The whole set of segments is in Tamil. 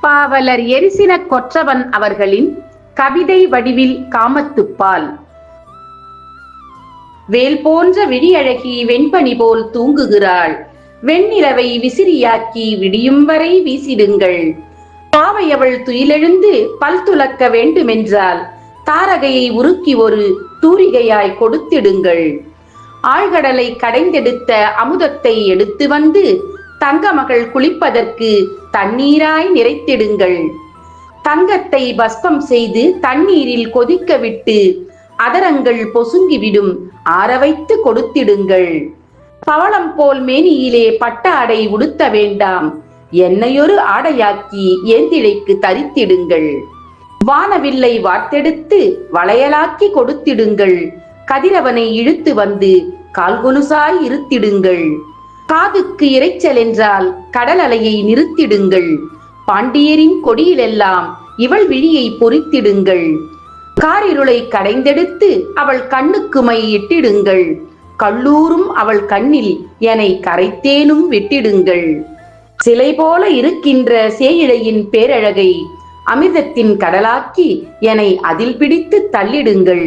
பாவலர் எரிசின கொற்றவன் அவர்களின் கவிதை வடிவில் காமத்துப்பால். வேல் போன்ற விழியழகி வெண்பனி போல் தூங்குகிறாள். வெண்ணிலவை விசிறியாக்கி விடியும் வரை வீசிடுங்கள். பாவையவள் துயிலெழுந்து பல் துலக்க வேண்டுமென்றால் தாரகையை உருக்கி ஒரு தூரிகையாய் கொடுத்திடுங்கள். ஆழ்கடலை கடைந்தெடுத்த அமுதத்தை எடுத்து வந்து தங்கமகள் குளிப்பதற்கு தண்ணீராய் நிறைத்திடுங்கள். தங்கத்தை பஸ்பம் செய்து தண்ணீரில் கொதிக்க விட்டு அதரங்கள் பொசுங்கிவிடும் ஆற வைத்து கொடுத்திடுங்கள். பவளம் போல் மேனியிலே பட்ட ஆடை உடுத்த வேண்டாம், என்னையொரு ஆடையாக்கி ஏந்திழைக்கு தரித்திடுங்கள். வானவில்லை வார்த்தெடுத்து வளையலாக்கி கொடுத்திடுங்கள். கதிரவனை இழுத்து வந்து கால்கொலுசாய் இருத்திடுங்கள். காதுக்கு இறைச்சல் என்றால் கடல் அலையை நிறுத்திடுங்கள். பாண்டியரின் கொடியிலெல்லாம் இவள் விழியை பொறித்திடுங்கள். காரிருளை கடைந்தெடுத்து அவள் கண்ணுக்கு மை இட்டிடுங்கள். கல்லூரும் அவள் கண்ணில் எனை கரைத்தேனும் விட்டிடுங்கள். சிலை போல இருக்கின்ற சேயிழையின் பேரழகை அமிர்தத்தின் கடலாக்கி எனை அதில் பிடித்து தள்ளிடுங்கள்.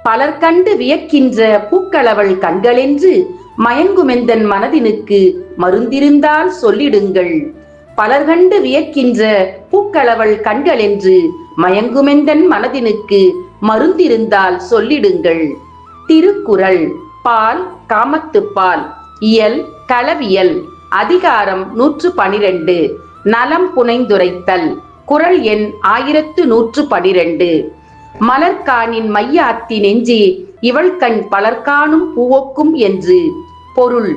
பலர் கண்டு வியக்கின்ற பூக்களவள் கண்களென்று மயங்குமெந்தன் மனதினுக்கு மருந்திருந்தால் சொல்லிடுங்கள். பலர் கண்டு வியக்கின்ற பூக்களவள் கண்களென்று மயங்குமெந்தன் மனதினுக்கு மருந்திருந்தால் சொல்லிடுங்கள். திருக்குறள். பால் காமத்துப்பால். இயல் களவியல். அதிகாரம் 112. நலம் புனைந்துரைத்தல். குறள் எண் 1112. மலர்காணின் மையாத்தி நெஞ்சே இவள் கண் பலர்காணும் பூவொக்கும் என்று பொருள்.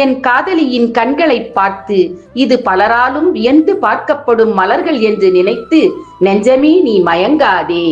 என் காதலியின் கண்களை பார்த்து இது பலராலும் வியந்து பார்க்கப்படும் மலர்கள் என்று நினைத்து நெஞ்சமே நீ மயங்காதே.